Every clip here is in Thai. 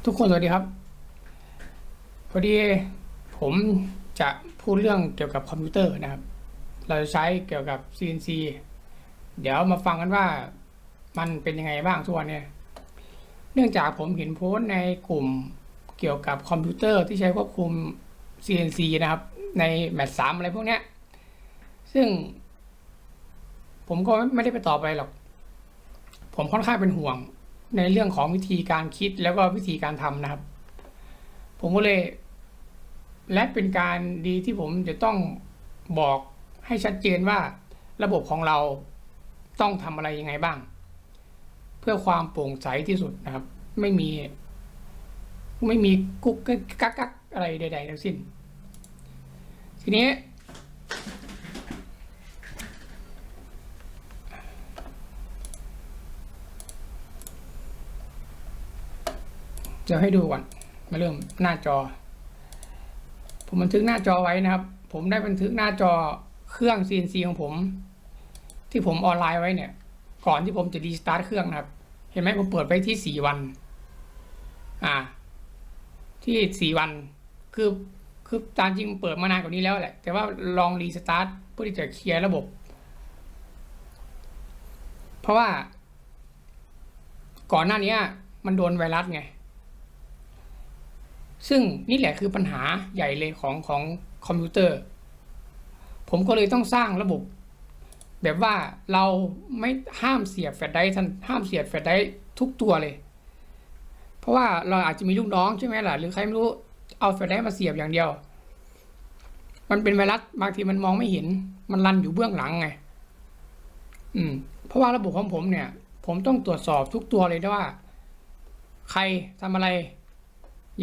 ทุกคนสวัสดีครับพอดีผมจะพูดเรื่องเกี่ยวกับคอมพิวเตอร์นะครับเราจะใช้เกี่ยวกับ CNC เดี๋ยวมาฟังกันว่ามันเป็นยังไงบ้างทุกวันนี้เนื่องจากผมเห็นโพสต์ในกลุ่มเกี่ยวกับคอมพิวเตอร์ที่ใช้ควบคุม CNC นะครับในแมท3อะไรพวกนี้ซึ่งผมก็ไม่ได้ไปตอบอะไรหรอกผมค่อนข้างเป็นห่วงในเรื่องของวิธีการคิดแล้วก็วิธีการทำนะครับผมก็เลยและเป็นการดีที่ผมจะต้องบอกให้ชัดเจนว่าระบบของเราต้องทำอะไรยังไงบ้างเพื่อความโปร่งใสที่สุดนะครับไม่มีกุ๊กกักอะไรใดๆทั้งสิ้นทีนี้จะให้ดูก่อนมาเริ่มหน้าจอผมบันทึกหน้าจอไว้นะครับผมได้บันทึกหน้าจอเครื่อง CNC ของผมที่ผมออนไลน์ไว้เนี่ยก่อนที่ผมจะรีสตาร์ทเครื่องนะครับเห็นไหมผมเปิดไปที่4 วันที่4 วันคือตามจริงเปิดมานานกว่านี้แล้วแหละแต่ว่าลองรีสตาร์ทเพื่อที่จะเคลียร์ระบบเพราะว่าก่อนหน้านี้มันโดนไวรัสไงซึ่งนี่แหละคือปัญหาใหญ่เลยของคอมพิวเตอร์ผมก็เลยต้องสร้างระบบแบบว่าเราไม่ห้ามเสียบแฟลชไดรฟ์ห้ามเสียบแฟลชไดรฟ์ทุกตัวเลยเพราะว่าเราอาจจะมีลูกน้องใช่ไหมล่ะหรือใครไม่รู้เอาแฟลชไดรฟ์มาเสียบอย่างเดียวมันเป็นไวรัสบางทีมันมองไม่เห็นมันรันอยู่เบื้องหลังไงเพราะว่าระบบของผมเนี่ยผมต้องตรวจสอบทุกตัวเลยว่าใครทำอะไร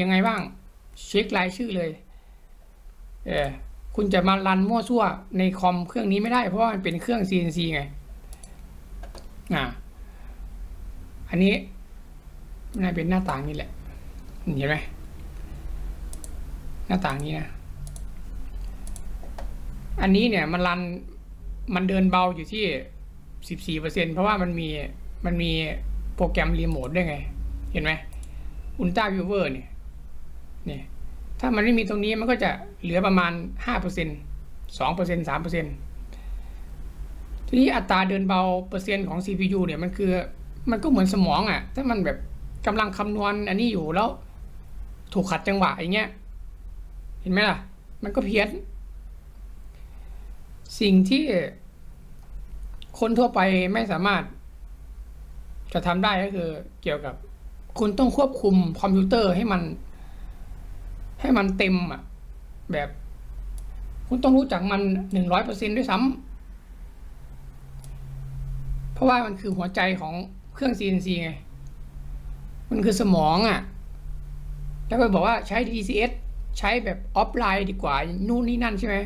ยังไงบ้างเช็ครายชื่อเลยคุณจะมารันมั่วซั่วในคอมเครื่องนี้ไม่ได้เพราะว่ามันเป็นเครื่อง CNC ไงอันนี้น่าเป็นหน้าต่างนี่แหละเห็นไหมหน้าต่างนี้นะอันนี้เนี่ยมันเดินเบาอยู่ที่ 14% เพราะว่ามันมีโปรแกรมรีโมทด้วยไงเห็นไหมอุลตร้าวิวเวอร์เนี่ยถ้ามันไม่มีตรงนี้มันก็จะเหลือประมาณ 5% 2% 3%ทีนี้อัตราเดินเบาเปอร์เซ็นต์ของ CPU เนี่ยมันก็เหมือนสมองถ้ามันแบบกำลังคำนวณอันนี้อยู่แล้วถูกขัดจังหวะอย่างเงี้ยเห็นไหมล่ะมันก็เพี้ยนสิ่งที่คนทั่วไปไม่สามารถจะทำได้ก็คือเกี่ยวกับคุณต้องควบคุมคอมพิวเตอร์ให้มันเต็มแบบคุณต้องรู้จักมัน 100% ด้วยซ้ำเพราะว่ามันคือหัวใจของเครื่อง CNC ไงมันคือสมองแล้วไปบอกว่าใช้ DCS ใช้แบบออฟไลน์ดีกว่านู่นนี่นั่นใช่ไหม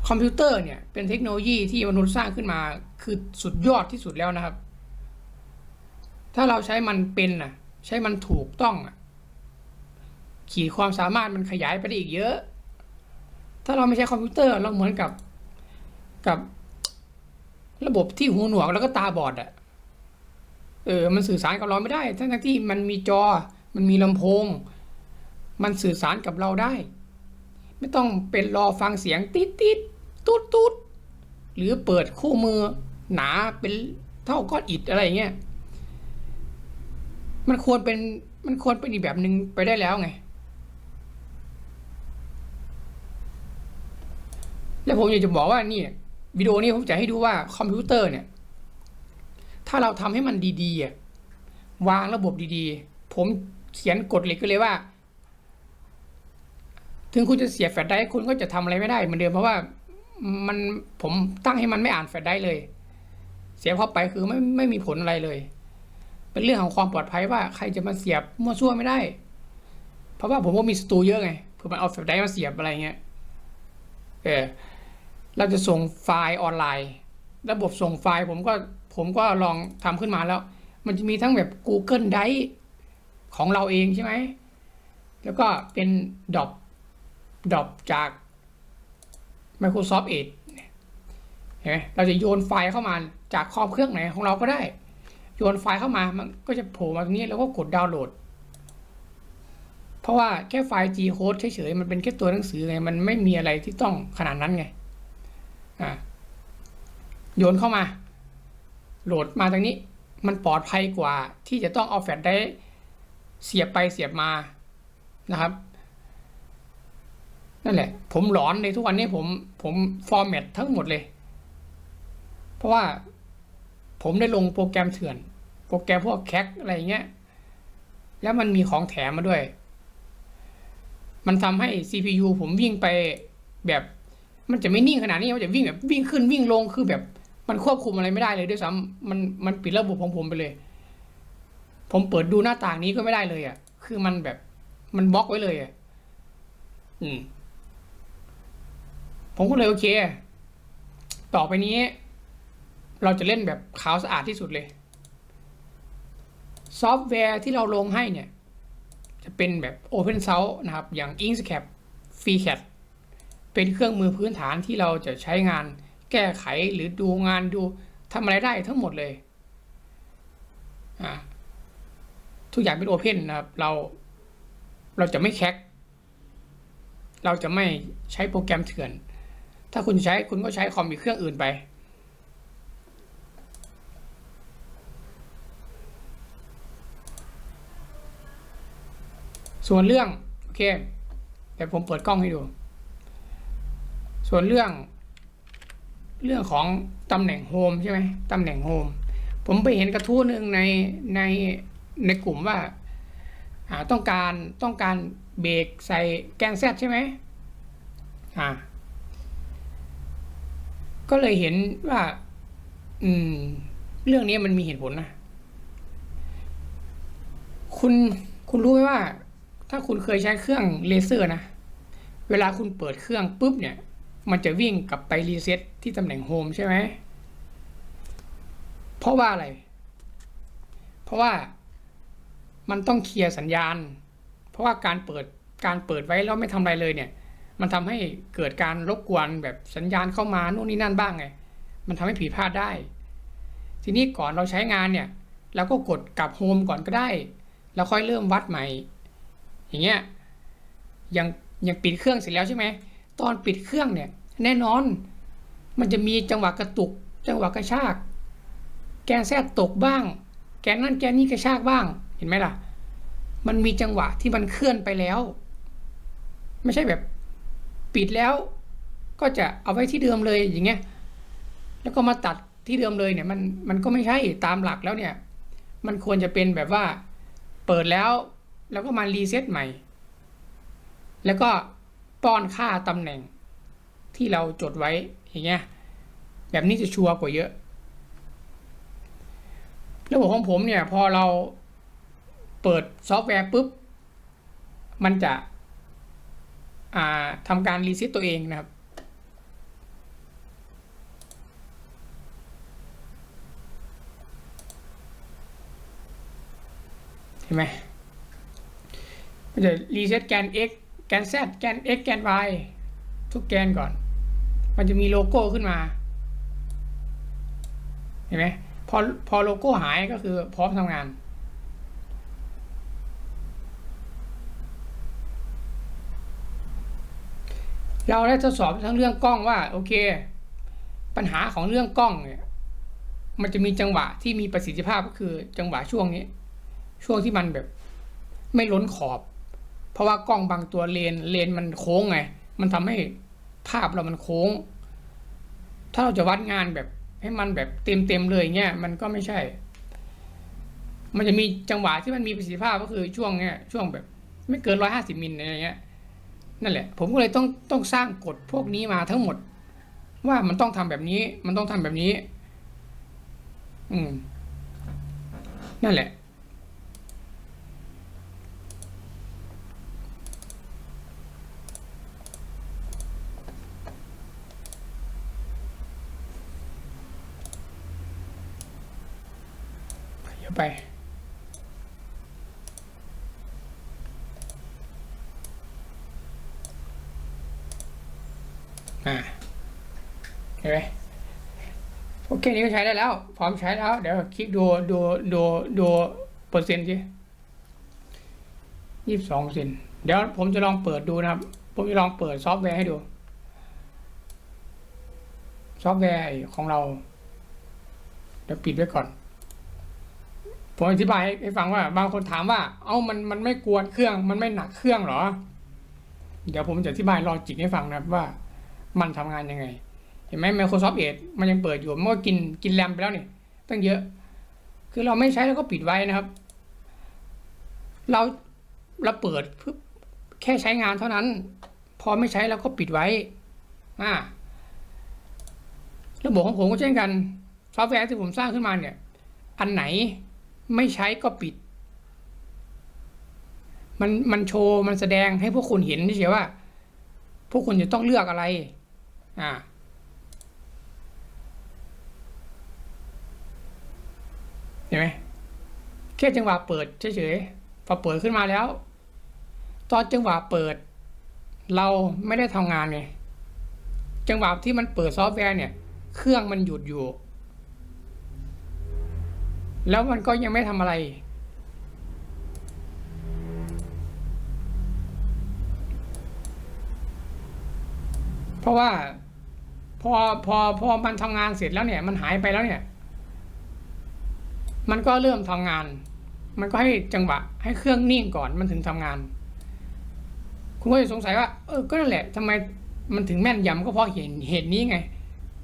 คอมพิวเตอร์เนี่ยเป็นเทคโนโลยีที่มนุษย์สร้างขึ้นมาคือสุดยอดที่สุดแล้วนะครับถ้าเราใช้มันเป็นใช้มันถูกต้องขีดความสามารถมันขยายไปได้อีกเยอะถ้าเราไม่ใช้คอมพิวเตอร์เราเหมือนกับระบบที่หูหนวกแล้วก็ตาบอดมันสื่อสารกับเราไม่ได้ทั้งที่มันมีจอมันมีลำโพงมันสื่อสารกับเราได้ไม่ต้องเป็นรอฟังเสียงติดติดตูดตูดหรือเปิดคู่มือหนาเป็นเท่าก้อนอิฐอะไรเงี้ยมันควรเป็นอีกแบบหนึ่งไปได้แล้วไงแล้วผมอยากจะบอกว่านี่วิดีโอนี้ผมจะให้ดูว่าคอมพิวเตอร์เนี่ยถ้าเราทำให้มันดีๆวางระบบดีๆผมเขียนกฎเหล็กก็เลยว่าถึงคุณจะเสียบแฟลชไดรฟ์คุณก็จะทำอะไรไม่ได้เหมือนเดิมเพราะว่าผมตั้งให้มันไม่อ่านแฟลชไดรฟ์เลยเสียบเข้าไปคือไม่มีผลอะไรเลยเป็นเรื่องของความปลอดภัยว่าใครจะมาเสียบมั่วซั่วไม่ได้เพราะว่าผมว่ามีศัตรูเยอะไงเผื่อมันเอาแฟลชไดรฟ์มาเสียบอะไรเงี้ยเราจะส่งไฟล์ออนไลน์ระบบส่งไฟล์ผมก็ลองทำขึ้นมาแล้วมันจะมีทั้งแบบ Google Drive ของเราเองใช่ไหมแล้วก็เป็นดรอปจาก Microsoft Edge เห็นไหมเราจะโยนไฟล์เข้ามาจากคอมเครื่องไหนของเราก็ได้ โยนไฟล์เข้ามามันก็จะโผล่มาตรงนี้แล้วก็กดดาวน์โหลดเพราะว่าแค่ไฟล์ G code เฉยๆมันเป็นแค่ตัวหนังสือไงมันไม่มีอะไรที่ต้องขนาดนั้นไงโยนเข้ามาโหลดมาตรงนี้มันปลอดภัยกว่าที่จะต้องเอาแฟลชไดรฟ์เสียบไปเสียบมานะครับนั่นแหละผมหลอนในทุกวันนี้ผมฟอร์แมตทั้งหมดเลยเพราะว่าผมได้ลงโปรแกรมเถื่อนโปรแกรมพวกแคคอะไรเงี้ยแล้วมันมีของแถมมาด้วยมันทำให้ CPU ผมวิ่งไปแบบมันจะไม่นิ่งขนาดนี้มันจะวิ่งแบบวิ่งขึ้นวิ่งลงคือแบบมันควบคุมอะไรไม่ได้เลยด้วยซ้ำมันปิดระบบของผมไปเลยผมเปิดดูหน้าต่างนี้ก็ไม่ได้เลยอ่ะคือมันแบบมันบล็อกไว้เลยอ่ะผมก็เลยโอเคต่อไปนี้เราจะเล่นแบบขาวสะอาดที่สุดเลยซอฟต์แวร์ที่เราลงให้เนี่ยจะเป็นแบบ Open Source นะครับอย่าง Inkscape FreeCAD เป็นเครื่องมือพื้นฐานที่เราจะใช้งานแก้ไขหรือดูงานดูทำอะไรได้ทั้งหมดเลยทุกอย่างเป็น Open นะครับเราจะไม่แคคเราจะไม่ใช้โปรแกรมเถื่อนถ้าคุณใช้คุณก็ใช้คอมอีกเครื่องอื่นไปส่วนเรื่องโอเคเดี๋ยวผมเปิดกล้องให้ดูส่วนเรื่องของตำแหน่งโฮมใช่ไหมตำแหน่งโฮมผมไปเห็นกระทู้หนึ่งในกลุ่มว่าต้องการเบรกใส่แกน Z ใช่ไหมก็เลยเห็นว่าเรื่องนี้มันมีเหตุผลนะคุณรู้ไหมว่าถ้าคุณเคยใช้เครื่องเลเซอร์นะเวลาคุณเปิดเครื่องปุ๊บเนี่ยมันจะวิ่งกลับไปรีเซ็ตที่ตำแหน่งโฮมใช่ไหมเพราะว่าอะไรเพราะว่ามันต้องเคลียร์สัญญาณเพราะว่าการเปิดไว้แล้วไม่ทำอะไรเลยเนี่ยมันทำให้เกิดการรบกวนแบบสัญญาณเข้ามาโน่นนี่นั่นบ้างไงมันทำให้ผิดพลาดได้ทีนี้ก่อนเราใช้งานเนี่ยเราก็กดกลับโฮมก่อนก็ได้แล้วค่อยเริ่มวัดใหม่อย่างเงี้ยยังปิดเครื่องเสร็จแล้วใช่ไหมตอนปิดเครื่องเนี่ยแน่นอนมันจะมีจังหวะกระตุกจังหวะกระชากแกน Z ตกบ้างแกนนั่นแกนนี้กระชากบ้างเห็นไหมล่ะมันมีจังหวะที่มันเคลื่อนไปแล้วไม่ใช่แบบปิดแล้วก็จะเอาไว้ที่เดิมเลยอย่างเงี้ยแล้วก็มาตัดที่เดิมเลยเนี่ยมันก็ไม่ใช่ตามหลักแล้วเนี่ยมันควรจะเป็นแบบว่าเปิดแล้วก็มารีเซ็ตใหม่แล้วก็ป้อนค่าตำแหน่งที่เราจดไว้อย่างเงี้ยแบบนี้จะชัวร์กว่าเยอะระบบของผมเนี่ยพอเราเปิดซอฟต์แวร์ปุ๊บมันจะทำการรีเซ็ตตัวเองนะครับเห็นไหมมันจะรีเซ็ตแกน x แกน z แกน x แกน y ทุกแกนก่อนมันจะมีโลโก้ขึ้นมาเห็นไหมพอโลโก้หายก็คือพร้อมทำงานเราได้ทดสอบทั้งเรื่องกล้องว่าโอเคปัญหาของเรื่องกล้องเนี่ยมันจะมีจังหวะที่มีประสิทธิภาพก็คือจังหวะช่วงนี้ช่วงที่มันแบบไม่ล้นขอบเพราะว่ากล้องบางตัวเลนมันโค้งไงมันทำให้ภาพเรามันโค้งถ้าเราจะวัดงานแบบให้มันแบบเต็มเลยเงี้ยมันก็ไม่ใช่มันจะมีจังหวะที่มันมีประสิทธิภาพก็คือช่วงเนี้ยช่วงแบบไม่เกิน150มิลอะไรเงี้ยนั่นแหละผมก็เลยต้องสร้างกฎพวกนี้มาทั้งหมดว่ามันต้องทำแบบนี้มันต้องทำแบบนี้นั่นแหละเดี๋ยวไปเห็นไหมโปรแก ค่นี้ก็ใช้ได้แล้วพร้อมใช้แล้วเดี๋ยวคลิกดูเปอร์เซ็นต์สิ22%เดี๋ยวผมจะลองเปิดดูนะครับผมจะลองเปิดซอฟต์แวร์ให้ดูซอฟต์แวร์ของเราเดี๋ยวปิดไว้ก่อนผมอธิบายให้ฟังว่าบางคนถามว่ามันไม่กวนเครื่องมันไม่หนักเครื่องหรอเดี๋ยวผมจะอธิบายลอจิกให้ฟังนะครับว่ามันทำงานยังไงเห็นไหม Microsoft Edge มันยังเปิดอยู่มันก็กินแรมไปแล้วนี่ตั้งเยอะคือเราไม่ใช้แล้วก็ปิดไว้นะครับเราเปิดเพื่อแค่ใช้งานเท่านั้นพอไม่ใช้แล้วก็ปิดไว้ระบบของผมก็เช่นกันซอฟต์แวร์ที่ผมสร้างขึ้นมาเนี่ยอันไหนไม่ใช้ก็ปิดมันโชว์มันแสดงให้พวกคุณเห็นเฉยๆว่าพวกคุณจะต้องเลือกอะไรเห็นไหมแค่จังหวะเปิดเฉยๆพอเปิดขึ้นมาแล้วตอนจังหวะเปิดเราไม่ได้ทำงานไงจังหวะที่มันเปิดซอฟต์แวร์เนี่ยเครื่องมันหยุดอยู่แล้วมันก็ยังไม่ทำอะไรเพราะว่าพอมันทำงานเสร็จแล้วเนี่ยมันหายไปแล้วเนี่ยมันก็เริ่มทำงานมันก็ให้จังหวะให้เครื่องนิ่งก่อนมันถึงทำงานคุณก็จะสงสัยว่าก็นั่นแหละทำไมมันถึงแม่นยำก็เพราะเหตุนี้ไง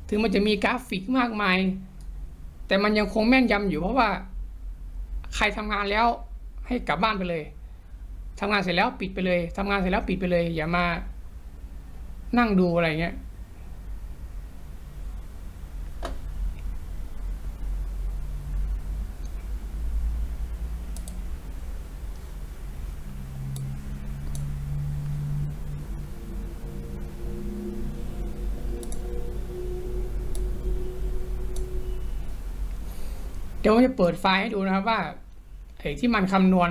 ถึงมันจะมีกราฟิกมากมายแต่มันยังคงแม่นยำอยู่เพราะว่าใครทำงานแล้วให้กลับบ้านไปเลยทำงานเสร็จแล้วปิดไปเลยทำงานเสร็จแล้วปิดไปเลยอย่ามานั่งดูอะไรเงี้ยเดี๋ยวผมจะเปิดไฟล์ให้ดูนะครับว่าไอ้ที่มันคำนวณ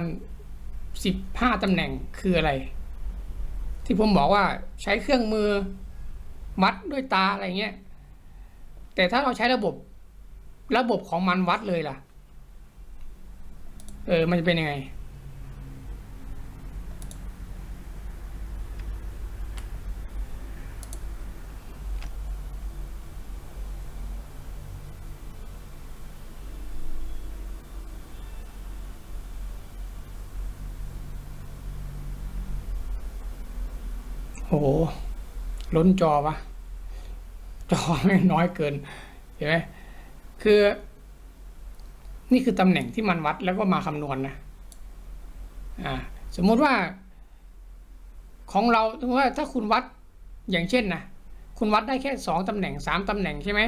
15ตำแหน่งคืออะไรที่ผมบอกว่าใช้เครื่องมือวัดด้วยตาอะไรเงี้ยแต่ถ้าเราใช้ระบบของมันวัดเลยล่ะมันจะเป็นยังไงโอ้โหล้นจอปะจอไม่น้อยเกินเห็นไหมคือนี่คือตำแหน่งที่มันวัดแล้วก็มาคำนวณนะสมมุติว่าของเราสมมติว่าถ้าคุณวัดอย่างเช่นนะคุณวัดได้แค่2ตำแหน่ง3ตำแหน่งใช่ไหม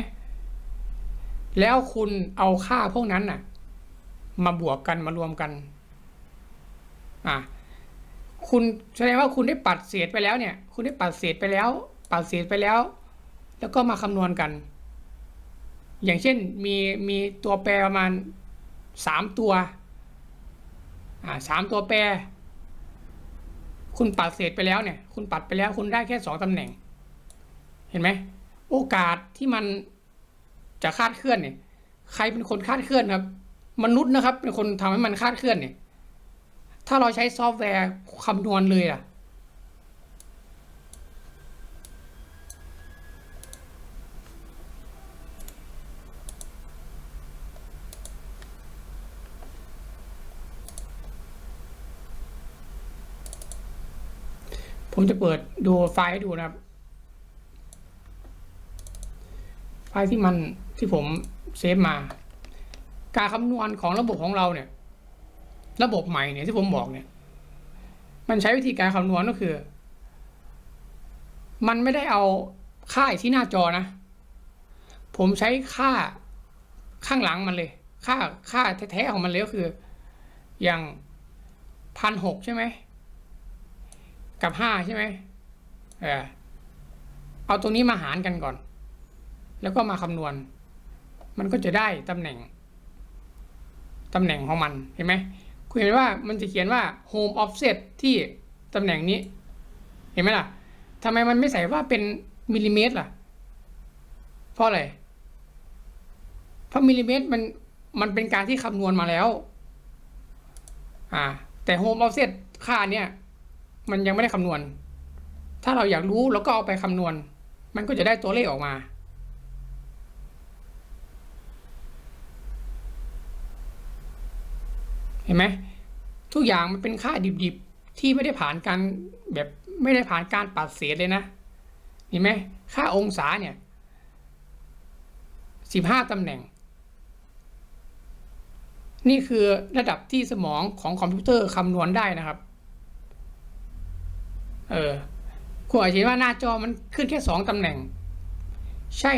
แล้วคุณเอาค่าพวกนั้นน่ะมาบวกกันมารวมกันคุณแสดงว่าคุณได้ปัดเศษไปแล้วเนี่ยคุณได้ปัดเศษไปแล้วแล้วก็มาคำนวณกันอย่างเช่นมีตัวแปรประมาณ3ตัว3ตัวแปรคุณปัดเศษไปแล้วเนี่ยคุณปัดไปแล้วคุณได้แค่2ตำแหน่งเห็นไหมโอกาสที่มันจะคาดเคลื่อนเนี่ยใครเป็นคนคาดเคลื่อนครับมนุษย์นะครับเป็นคนทำให้มันคาดเคลื่อนเนี่ยถ้าเราใช้ซอฟต์แวร์คำนวณเลยล่ะผมจะเปิดดูไฟล์ให้ดูนะครับไฟล์ที่ผมเซฟมาการคำนวณของระบบของเราเนี่ยระบบใหม่เนี่ยที่ผมบอกเนี่ยมันใช้วิธีการคำนวณก็คือมันไม่ได้เอาค่าที่หน้าจอนะผมใช้ค่าข้างหลังมันเลยค่าแท้ๆของมันเลยก็คืออย่าง1,600ใช่ไหมกับ5ใช่ไหมเอาตรงนี้มาหารกันก่อนแล้วก็มาคำนวณมันก็จะได้ตำแหน่งของมันเห็นไหมคุณเห็นว่ามันจะเขียนว่า home offset ที่ตำแหน่งนี้เห็นไหมล่ะทำไมมันไม่ใส่ว่าเป็นมิลลิเมตรล่ะเพราะอะไร เพราะมิลลิเมตรมันเป็นการที่คำนวณมาแล้วแต่โฮมออฟเซตค่าเนี่ยมันยังไม่ได้คำนวณถ้าเราอยากรู้เราก็เอาไปคำนวณมันก็จะได้ตัวเลขออกมาเห็นไหมทุกอย่างมันเป็นค่าดิบๆที่ไม่ได้ผ่านการแบบไม่ได้ผ่านการปัดเศษเลยนะเห็นไหมค่าองศาเนี่ย15ตำแหน่งนี่คือระดับที่สมองของคอมพิวเตอร์คำนวณได้นะครับคุณอาจจะเห็นว่าหน้าจอมันขึ้นแค่2ตำแหน่งใช่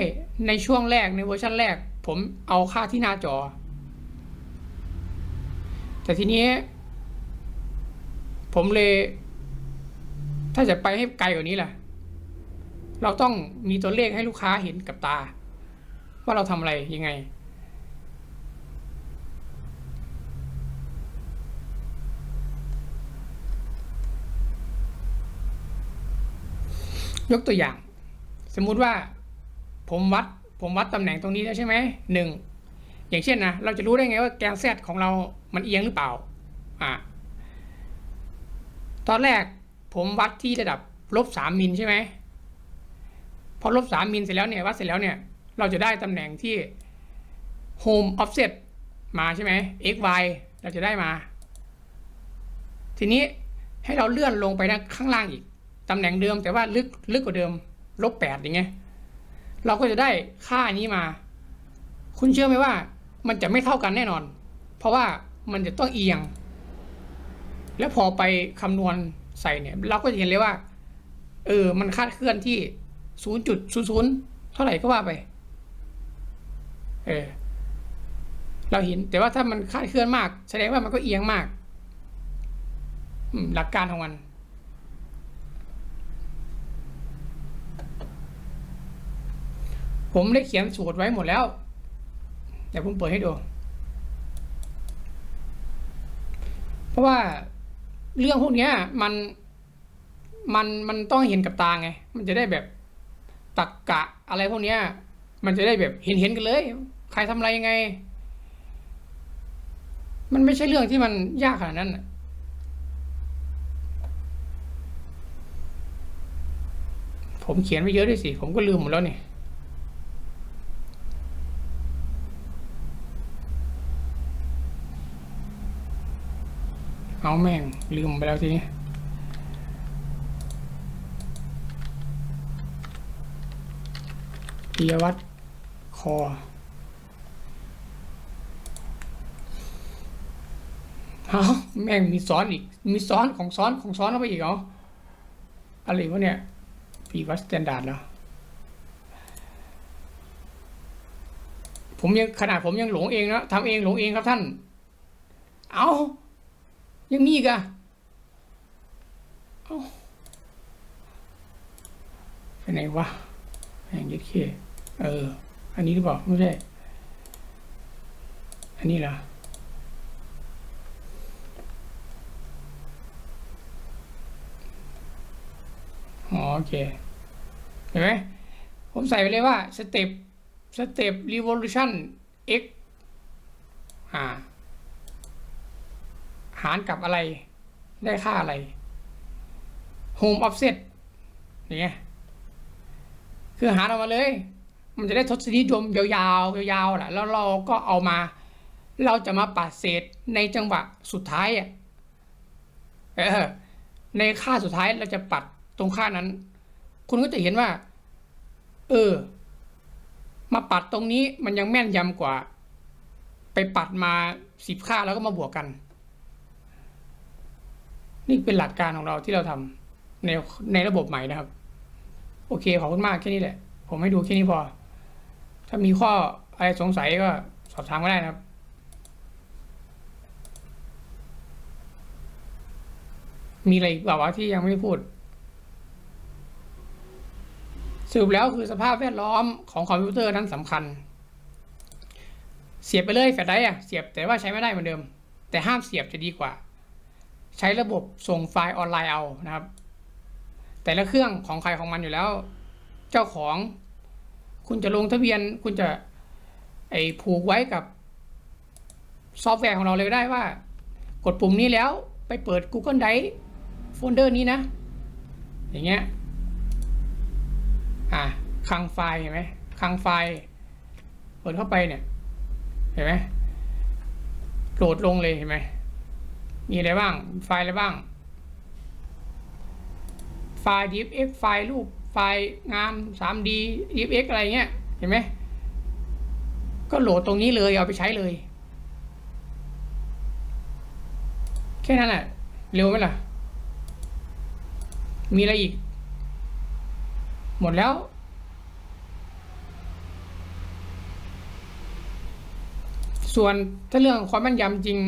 ในช่วงแรกในเวอร์ชันแรกผมเอาค่าที่หน้าจอแต่ทีนี้ผมเลยถ้าจะไปให้ไกลกว่านี้ล่ะเราต้องมีตัวเลขให้ลูกค้าเห็นกับตาว่าเราทำอะไรยังไงยกตัวอย่างสมมุติว่าผมวัดตำแหน่งตรงนี้แล้วใช่ไหม1อย่างเช่นนะเราจะรู้ได้ไงว่าแกน Z ของเรามันเอียงหรือเปล่าตอนแรกผมวัดที่ระดับ-3 มิลใช่ไหมพอ-3 มิลเสร็จแล้วเนี่ยวัดเสร็จแล้วเนี่ยเราจะได้ตำแหน่งที่ Home Offset มาใช่ไหม x y เราจะได้มาทีนี้ให้เราเลื่อนลงไปข้างล่างอีกตำแหน่งเดิมแต่ว่าลึกกว่าเดิม-8อย่างเงี้ยเราก็จะได้ค่านี้มาคุณเชื่อไหมว่ามันจะไม่เท่ากันแน่นอนเพราะว่ามันจะต้องเอียงแล้วพอไปคำนวณใส่เนี่ยเราก็จะเห็นเลยว่ามันคาดเคลื่อนที่ 0.00 เท่าไหร่ก็ว่าไปเราเห็นแต่ว่าถ้ามันคาดเคลื่อนมากแสดงว่ามันก็เอียงมากหลักการของมันผมได้เขียนสูตรไว้หมดแล้วเดี๋ยวผมเปิดให้ดูเพราะว่าเรื่องพวกนี้มันต้องเห็นกับตาไงมันจะได้แบบตรรกะอะไรพวกนี้มันจะได้แบบเห็นกันเลยใครทำอะไรยังไงมันไม่ใช่เรื่องที่มันยากขนาดนั้นผมเขียนไว้เยอะด้วยสิผมก็ลืมหมดแล้วนี่เอาแม่งลืมไปแล้วทีนี้ปิยวัฒน์คอแม่งมีซ้อนอีกมีซ้อนของซ้อนเข้าไปอีกเหรออะไรวะเนี่ยปิยวัฒน์สแตนดาร์ดเหรอขนาดผมยังหลงเองนะทำเองหลงเองครับท่านเอายังมีอีกอะไปไหนวะแม่งยึดเคอันนี้หรือเปล่าไม่ใช่อันนี้เหรอโอเคเห็นไหมผมใส่ไปเลยว่าสเต็ป revolution x หารกับอะไรได้ค่าอะไร home offset อย่างเงี้ยคือหารออกมาเลยมันจะได้ทศนิยมยาวๆแหละแล้วเราก็เอามาเราจะมาปัดเศษในจังหวะสุดท้ายในค่าสุดท้ายเราจะปัดตรงค่านั้นคุณก็จะเห็นว่ามาปัดตรงนี้มันยังแม่นยำกว่าไปปัดมา10 ค่าแล้วก็มาบวกกันนี่เป็นหลักการของเราที่เราทำในระบบใหม่นะครับโอเคขอบคุณมากแค่นี้แหละผมให้ดูแค่นี้พอถ้ามีข้ออะไรสงสัยก็สอบถามก็ได้นะครับมีอะไรแบบว่าที่ยังไม่พูดสรุปแล้วคือสภาพแวดล้อมของคอมพิวเตอร์นั้นสำคัญเสียบไปเลยแฟลชไดรฟ์เสียบแต่ว่าใช้ไม่ได้เหมือนเดิมแต่ห้ามเสียบจะดีกว่าใช้ระบบส่งไฟล์ออนไลน์เอานะครับแต่ละเครื่องของใครของมันอยู่แล้วเจ้าของคุณจะลงทะเบียนคุณจะ ผูกไว้กับซอฟต์แวร์ของเราเลยก็ได้ว่ากดปุ่มนี้แล้วไปเปิด Google Drive โฟลเดอร์นี้นะอย่างเงี้ยคลังไฟล์เห็นไหมคลังไฟล์เปิดเข้าไปเนี่ยเห็นไหมโหลดลงเลยเห็นไหมมีอะไรบ้างไฟล์อะไรบ้างไฟล์ DFX ไฟล์รูปไฟล์งาน 3D DFX อะไรเงี้ยเห็นไหมก็โหลดตรงนี้เลยเอาไปใช้เลยแค่นั้นแหละเร็วไหมล่ะมีอะไรอีกหมดแล้วส่วนถ้าเรื่องความแม่นยำจริง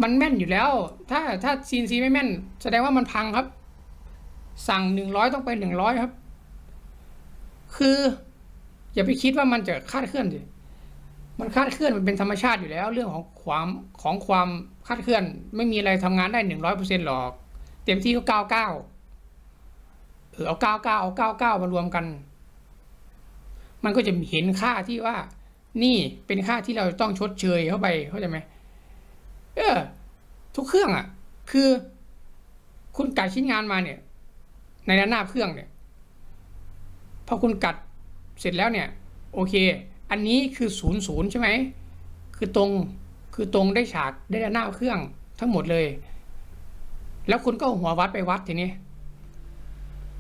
มันแม่นอยู่แล้วถ้า CNC ไม่แม่นแสดงว่ามันพังครับสั่ง100ต้องไป100ครับคืออย่าไปคิดว่ามันจะคลาดเคลื่อนสิมันคลาดเคลื่อนมันเป็นธรรมชาติอยู่แล้วเรื่องของความคลาดเคลื่อนไม่มีอะไรทำงานได้100%หรอกเต็มที่ก็99เอา99เอา99มารวมกันมันก็จะเห็นค่าที่ว่านี่เป็นค่าที่เราต้องชดเชยเข้าไปเข้าใจไหมทุกเครื่องคือคุณกัดชิ้นงานมาเนี่ยในด้านหน้าเครื่องเนี่ยพอคุณกัดเสร็จแล้วเนี่ยโอเคอันนี้คือ00ใช่ไหมคือตรงได้ฉากได้ด้านหน้าเครื่องทั้งหมดเลยแล้วคุณก็หัววัดไปวัดทีนี้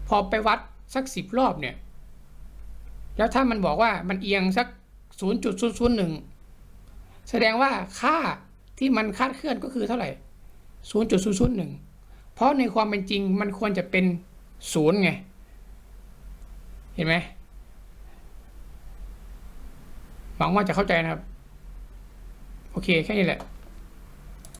พอไปวัดสัก10 รอบเนี่ยแล้วถ้ามันบอกว่ามันเอียงสัก0.001แสดงว่าค่าที่มันคลาดเคลื่อนก็คือเท่าไหร่0.001เพราะในความเป็นจริงมันควรจะเป็น0ไงเห็นไหมหวังว่าจะเข้าใจนะครับโอเคแค่นี้แหละ